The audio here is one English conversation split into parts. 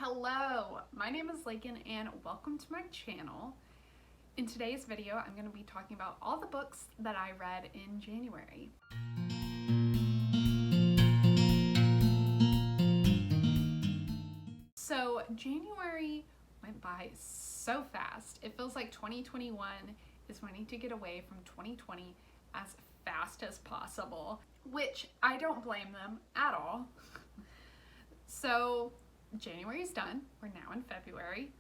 Hello, my name is Lakin and welcome to my channel. In today's video, I'm going to be talking about all the books that I read in January. So January went by so fast. It feels like 2021 is wanting to get away from 2020 as fast as possible, which I don't blame them at all. So January's done. We're now in February.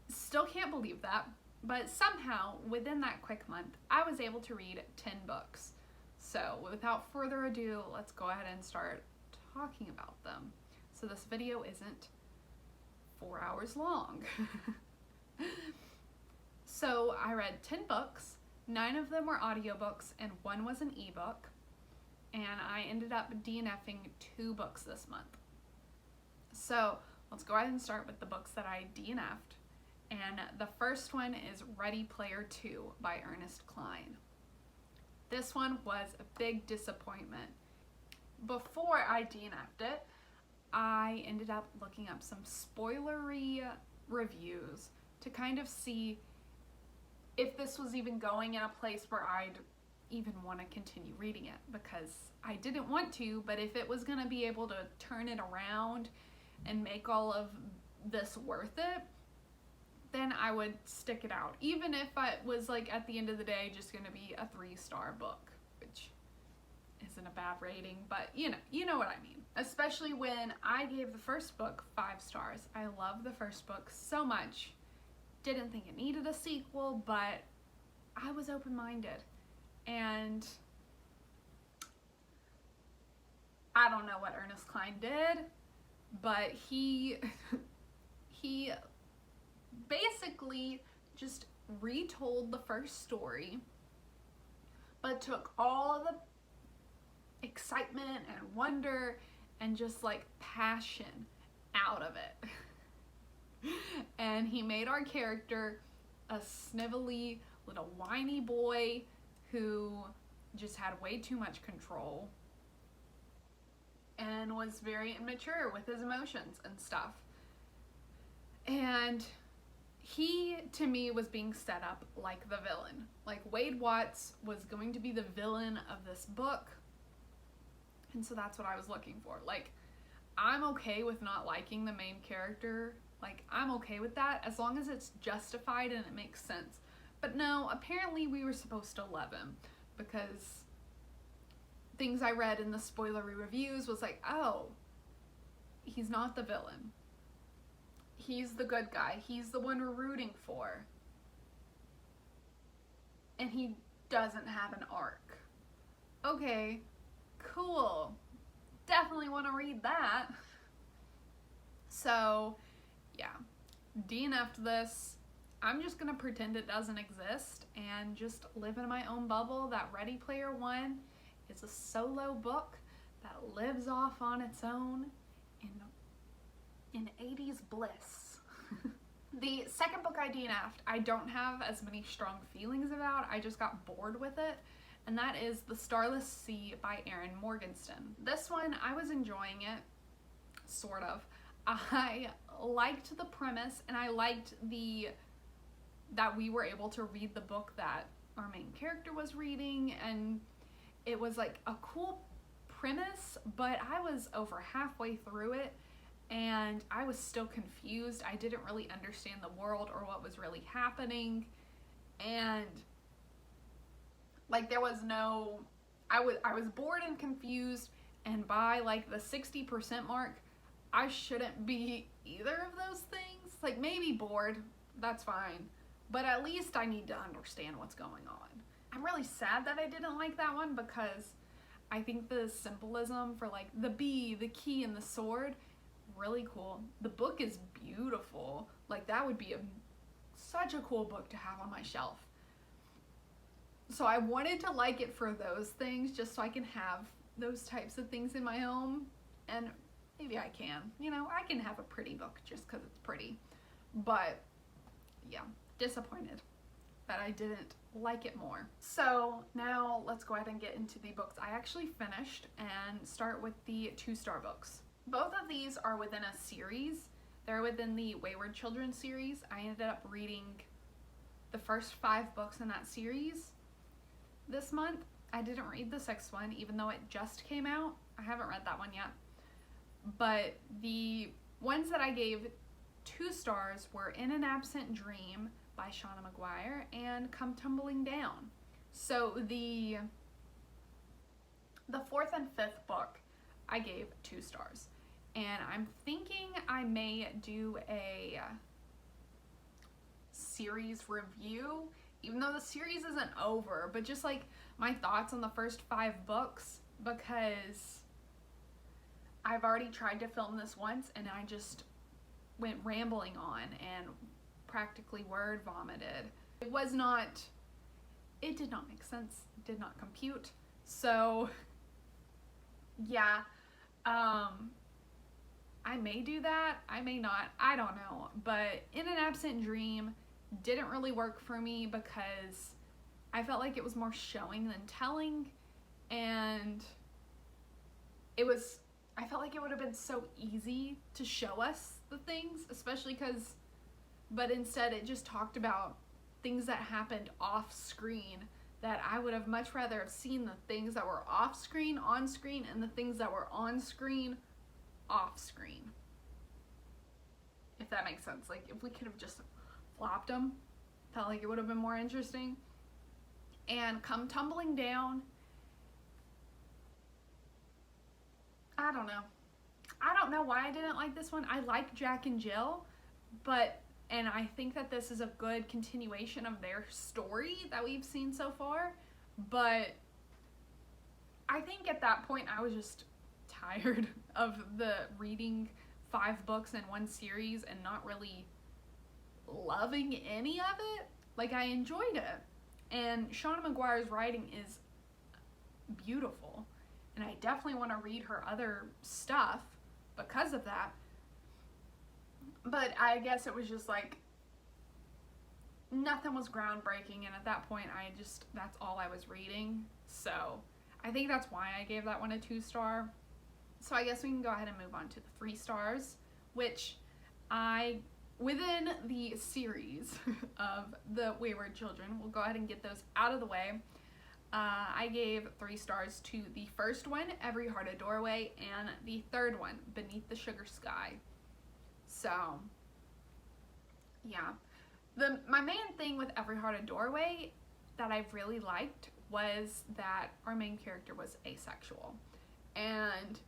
Still can't believe that, but somehow within that quick month, I was able to read 10 books. So without further ado, let's go ahead and start talking about them. So this video isn't 4 hours long. So I read 10 books, 9 of them were audiobooks and 1 was an ebook, and I ended up DNFing 2 books this month. So let's go ahead and start with the books that I DNF'd. And the first one is Ready Player 2 by Ernest Cline. This one was a big disappointment. Before I DNF'd it, I ended up looking up some spoilery reviews to kind of see if this was even going in a place where I'd even want to continue reading it, because I didn't want to, but if it was going to be able to turn it around and make all of this worth it, then I would stick it out, even if it was like at the end of the day just going to be a 3-star book, which isn't a bad rating, but you know what I mean. Especially when I gave the first book 5 stars. I love the first book so much. Didn't think it needed a sequel, but I was open-minded, and I don't know what Ernest Cline did, but he basically just retold the first story, but took all of the excitement and wonder and just like passion out of it. And he made our character a snivelly little whiny boy who just had way too much control and was very immature with his emotions and stuff. And he, to me, was being set up like the villain. Like Wade Watts was going to be the villain of this book. And so that's what I was looking for. Like, I'm okay with not liking the main character. Like, I'm okay with that as long as it's justified and it makes sense. But no, apparently we were supposed to love him, because things I read in the spoilery reviews was like, oh, he's not the villain. He's the good guy. He's the one we're rooting for. And he doesn't have an arc. Okay, cool. Definitely want to read that. So, yeah, DNF'd this. I'm just going to pretend it doesn't exist and just live in my own bubble that Ready Player 1 is a solo book that lives off on its own in 80s bliss. The second book I DNF'd, I don't have as many strong feelings about. I just got bored with it, and that is The Starless C by Erin Morgenstern. This one, I was enjoying it, sort of. I liked the premise, and I liked that we were able to read the book that our main character was reading, and it was like a cool premise, but I was over halfway through it and I was still confused. I didn't really understand the world or what was really happening, and like there was no, I was bored and confused, and by like the 60% mark, I shouldn't be either of those things. Like maybe bored, that's fine, but at least I need to understand what's going on. I'm really sad that I didn't like that one, because I think the symbolism for like the bee, the key, and the sword, really cool. The book is beautiful. Like that would be such a cool book to have on my shelf. So I wanted to like it for those things, just so I can have those types of things in my home, and maybe I can. You know, I can have a pretty book just because it's pretty. But yeah, disappointed that I didn't like it more. So now let's go ahead and get into the books I actually finished and start with the 2-star books. Both of these are within a series They're within the Wayward Children series. I ended up reading the first 5 books in that series this month. I didn't read the 6th one, even though it just came out. I haven't read that one yet. But the ones that I gave 2 stars were In an Absent Dream by Seanan McGuire and Come Tumbling Down. So the 4th and 5th book I gave 2 stars. And I'm thinking I may do a series review, even though the series isn't over, but just like my thoughts on the first 5 books, because I've already tried to film this once and I just went rambling on and practically word vomited. It did not make sense, did not compute. So yeah, I may do that, I may not, I don't know. But In an Absent Dream didn't really work for me because I felt like it was more showing than telling, and I felt like it would have been so easy to show us the things, but instead it just talked about things that happened off screen, that I would have much rather have seen the things that were off screen, on screen, and the things that were on screen, off screen. If that makes sense. Like, if we could have just flopped them, felt like it would have been more interesting. And Come Tumbling Down, I don't know why I didn't like this one. I like Jack and Jill, and I think that this is a good continuation of their story that we've seen so far, but I think at that point I was just tired of the reading 5 books in one series and not really loving any of it. Like, I enjoyed it, and Seanan McGuire's writing is beautiful, and I definitely want to read her other stuff because of that. But I guess it was just like nothing was groundbreaking, and at that point that's all I was reading. So I think that's why I gave that one a 2-star. So I guess we can go ahead and move on to the 3 stars, which within the series of the Wayward Children, we'll go ahead and get those out of the way. I gave 3 stars to the first one, Every Heart a Doorway, and the third one, Beneath the Sugar Sky. So, yeah. My main thing with Every Heart a Doorway that I really liked was that our main character was asexual. And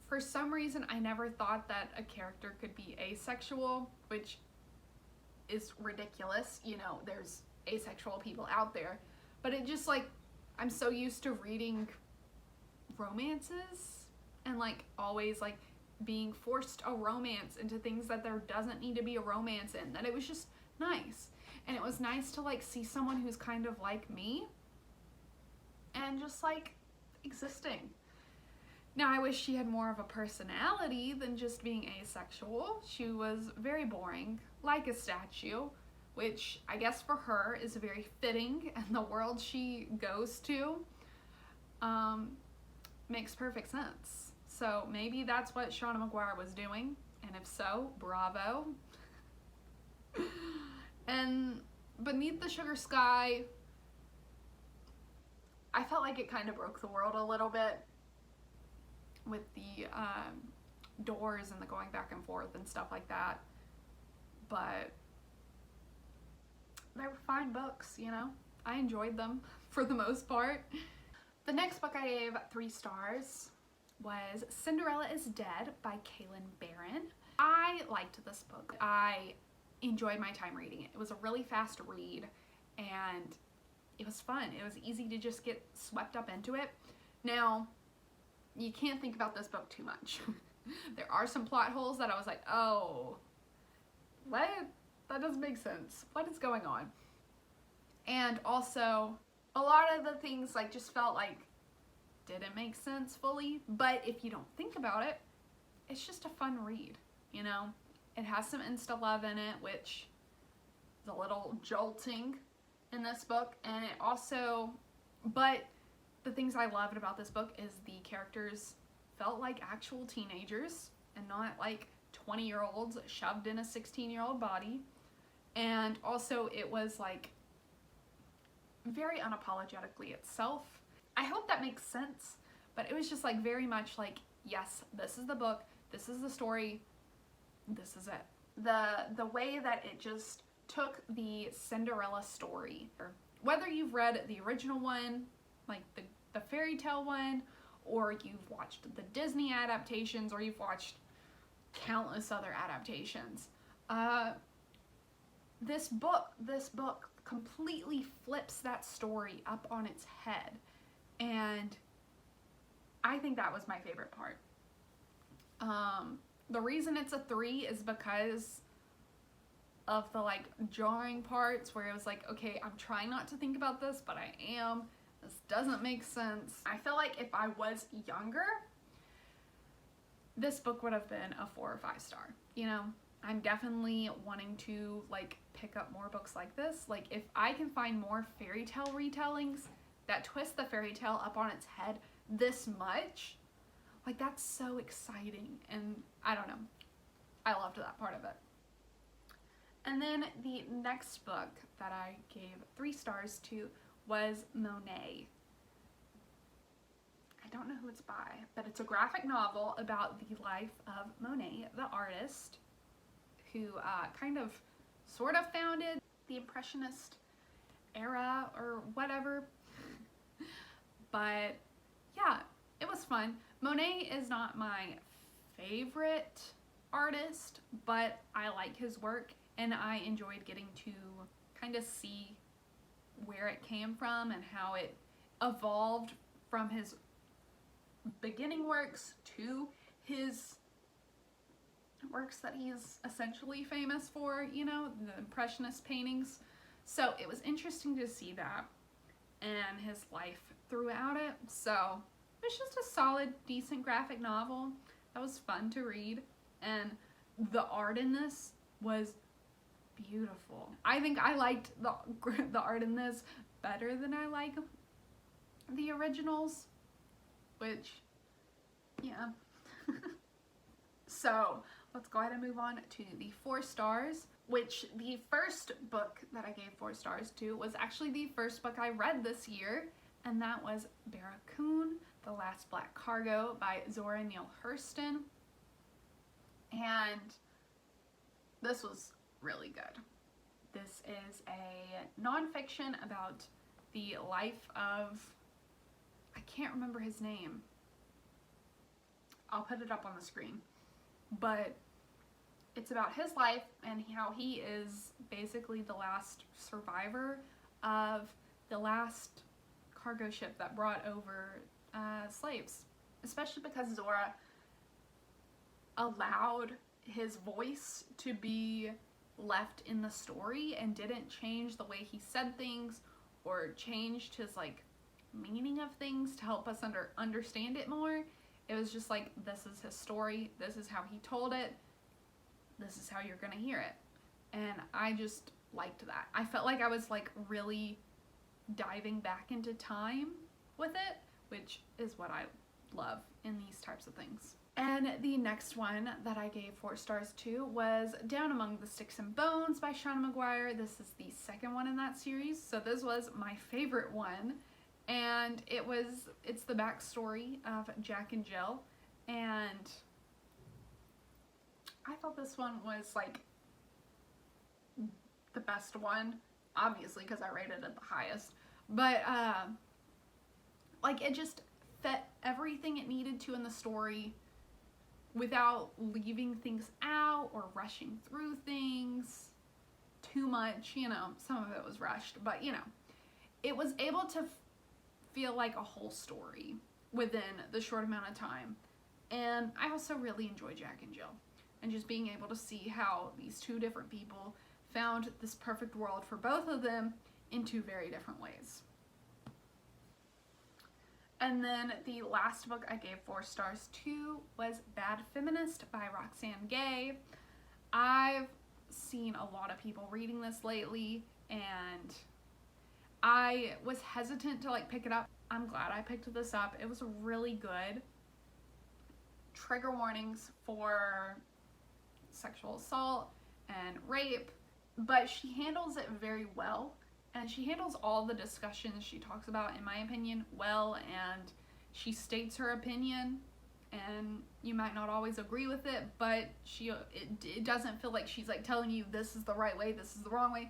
for some reason, I never thought that a character could be asexual, which is ridiculous. You know, there's asexual people out there. But it just, like, I'm so used to reading romances and, like, always, like, being forced a romance into things that there doesn't need to be a romance in, that it was just nice. And it was nice to, like, see someone who's kind of like me and just, like, existing. Now, I wish she had more of a personality than just being asexual. She was very boring, like a statue, which I guess for her is very fitting, and the world she goes to makes perfect sense. So maybe that's what Seanan McGuire was doing, and if so, bravo. And Beneath the Sugar Sky, I felt like it kind of broke the world a little bit with the doors and the going back and forth and stuff like that, but they were fine books, you know? I enjoyed them for the most part. The next book I gave 3 stars was Cinderella is Dead by Kaylnn Bayron. I liked this book. I enjoyed my time reading it. It was a really fast read, and it was fun. It was easy to just get swept up into it. Now, you can't think about this book too much. There are some plot holes that I was like, oh, what? That doesn't make sense. What is going on? And also, a lot of the things like just felt like didn't make sense fully, but if you don't think about it, it's just a fun read, you know? It has some insta love in it, which is a little jolting in this book, and it also, but the things I loved about this book is the characters felt like actual teenagers and not like 20-year-olds shoved in a 16-year-old body. And also it was like very unapologetically itself. I hope that makes sense, but it was just like very much like, yes, this is the book, this is the story, this is it. The way that it just took the Cinderella story, whether you've read the original one, like the fairy tale one, or you've watched the Disney adaptations, or you've watched countless other adaptations, this book completely flips that story up on its head, and I think that was my favorite part. The reason it's a 3 is because of the like jarring parts where it was like, okay, I'm trying not to think about this, but I am. This doesn't make sense. I feel like if I was younger, this book would have been a 4 or 5 star. You know, I'm definitely wanting to like pick up more books like this. Like if I can find more fairy tale retellings that twist the fairy tale up on its head this much, like that's so exciting. And I don't know, I loved that part of it. And then the next book that I gave 3 stars to was Monet. I don't know who it's by, but it's a graphic novel about the life of Monet, the artist, who kind of sort of founded the Impressionist era or whatever. But yeah, it was fun. Monet is not my favorite artist, but I like his work, and I enjoyed getting to kind of see where it came from and how it evolved from his beginning works to his works that he's essentially famous for, you know, the Impressionist paintings. So it was interesting to see that and his life throughout it. So it was just a solid, decent graphic novel that was fun to read, and the art in this was beautiful. I think I liked the art in this better than I like the originals, which, yeah. So let's go ahead and move on to the 4 stars, which the first book that I gave 4 stars to was actually the first book I read this year, and that was Barracoon, The Last Black Cargo by Zora Neale Hurston. And this was really good. This is a nonfiction about the life of, I can't remember his name. I'll put it up on the screen. But it's about his life and how he is basically the last survivor of the last cargo ship that brought over slaves. Especially because Zora allowed his voice to be left in the story and didn't change the way he said things or changed his like meaning of things to help us understand it more. It was just like, this is his story, this is how he told it, this is how you're gonna hear it. And I just liked that. I felt like I was like really diving back into time with it, which is what I love in these types of things. And the next one that I gave 4 stars to was Down Among the Sticks and Bones by Seanan McGuire. This is the second one in that series, so this was my favorite one. And it's the backstory of Jack and Jill, and I thought this one was like the best one, obviously because I rated it the highest, but like it just fit everything it needed to in the story without leaving things out or rushing through things too much. You know, some of it was rushed, but you know, it was able to feel like a whole story within the short amount of time. And I also really enjoy Jack and Jill, and just being able to see how these 2 different people found this perfect world for both of them in 2 very different ways. And then the last book I gave 4 stars to was Bad Feminist by Roxane Gay. I've seen a lot of people reading this lately, and I was hesitant to like pick it up. I'm glad I picked this up. It was really good. Trigger warnings for sexual assault and rape, but she handles it very well, and she handles all the discussions she talks about, in my opinion, well, and she states her opinion, and you might not always agree with it, but it doesn't feel like she's like telling you this is the right way, this is the wrong way.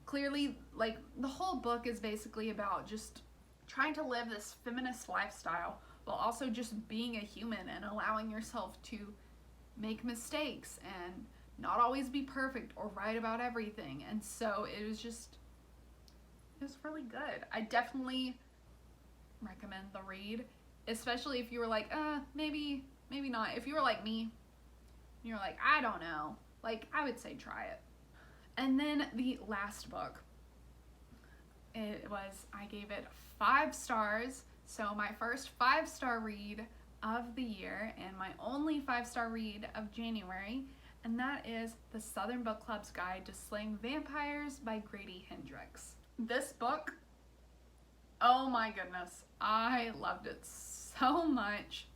Clearly, like, the whole book is basically about just trying to live this feminist lifestyle while also just being a human and allowing yourself to make mistakes and not always be perfect or right about everything. And so it was really good. I definitely recommend the read, especially if you were like, maybe not. If you were like me, and you're like, I don't know, like, I would say try it. And then the last book, I gave it 5 stars. So my first 5-star read of the year and my only 5-star read of January, and that is The Southern Book Club's Guide to Slaying Vampires by Grady Hendrix. This book, oh my goodness, I loved it so much.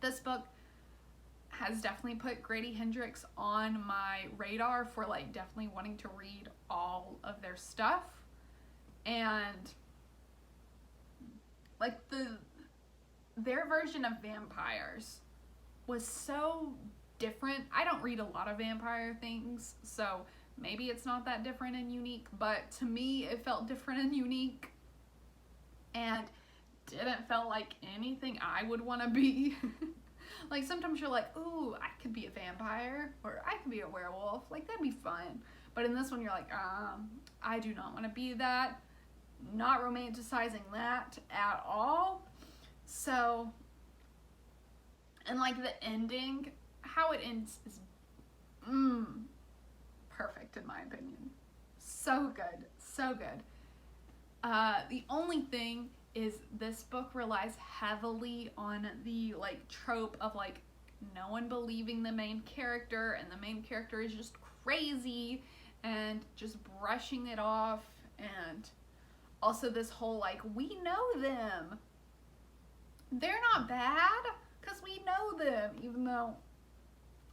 This book has definitely put Grady Hendrix on my radar for, like, definitely wanting to read all of their stuff. And, like, their version of vampires was so different. I don't read a lot of vampire things, so maybe it's not that different and unique, but to me it felt different and unique and didn't feel like anything I would want to be. Like, sometimes you're like, ooh, I could be a vampire, or I could be a werewolf, like, that'd be fun. But in this one you're like, I do not want to be that, not romanticizing that at all. So, and like the ending, how it ends is perfect in my opinion. So good, so good. The only thing is this book relies heavily on the, like, trope of, like, no one believing the main character, and the main character is just crazy and just brushing it off, and also this whole, like, we know them, they're not bad because we know them, even though,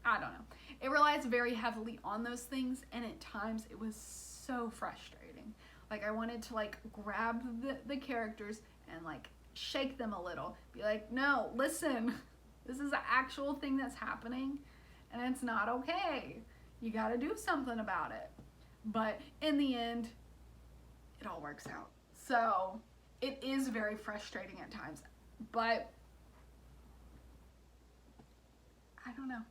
I don't know. It relies very heavily on those things, and at times it was so frustrating. Like, I wanted to, like, grab the characters and, like, shake them a little. Be like, no, listen, this is an actual thing that's happening, and it's not okay. You gotta do something about it. But in the end, it all works out. So, it is very frustrating at times, but I don't know.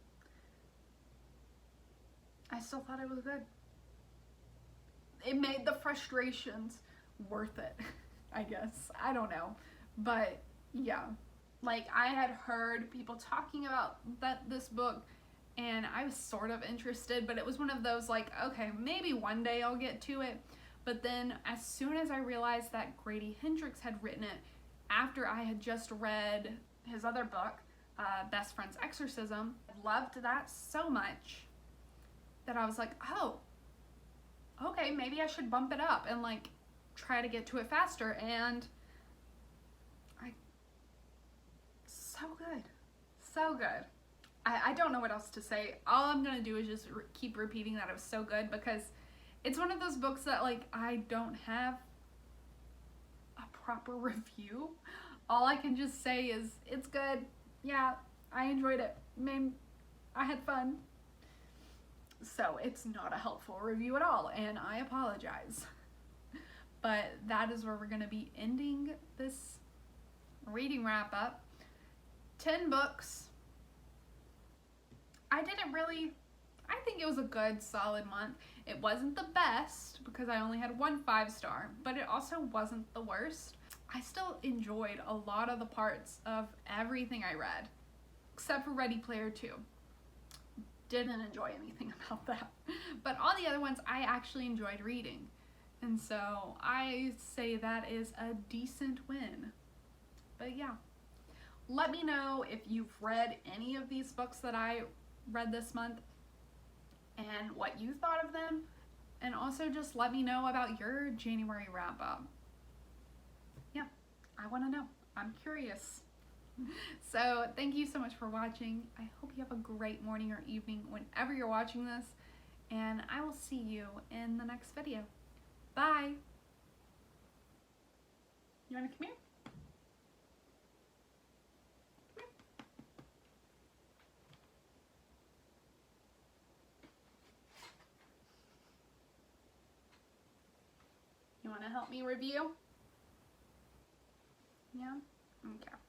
I still thought it was good. It made the frustrations worth it, I guess. I don't know. But yeah, like, I had heard people talking about this book, and I was sort of interested, but it was one of those, like, okay, maybe one day I'll get to it. But then as soon as I realized that Grady Hendrix had written it after I had just read his other book, Best Friend's Exorcism, I loved that so much that I was like, oh, okay, maybe I should bump it up and, like, try to get to it faster. And so good, so good. I don't know what else to say. All I'm gonna do is just keep repeating that it was so good, because it's one of those books that, like, I don't have a proper review. All I can just say is it's good. Yeah, I enjoyed it. I had fun. So it's not a helpful review at all, and I apologize. But that is where we're going to be ending this reading wrap up. 10 books. I think it was a good, solid month. It wasn't the best, because I only had 1 5-star, but it also wasn't the worst. I still enjoyed a lot of the parts of everything I read, except for Ready Player 2. Didn't enjoy anything about that. But all the other ones I actually enjoyed reading. And so I say that is a decent win. But yeah. Let me know if you've read any of these books that I read this month and what you thought of them. And also just let me know about your January wrap up. Yeah, I want to know. I'm curious. So thank you so much for watching. I hope you have a great morning or evening whenever you're watching this, and I will see you in the next video. Bye. You want to come here? You want to help me review? Yeah? Okay.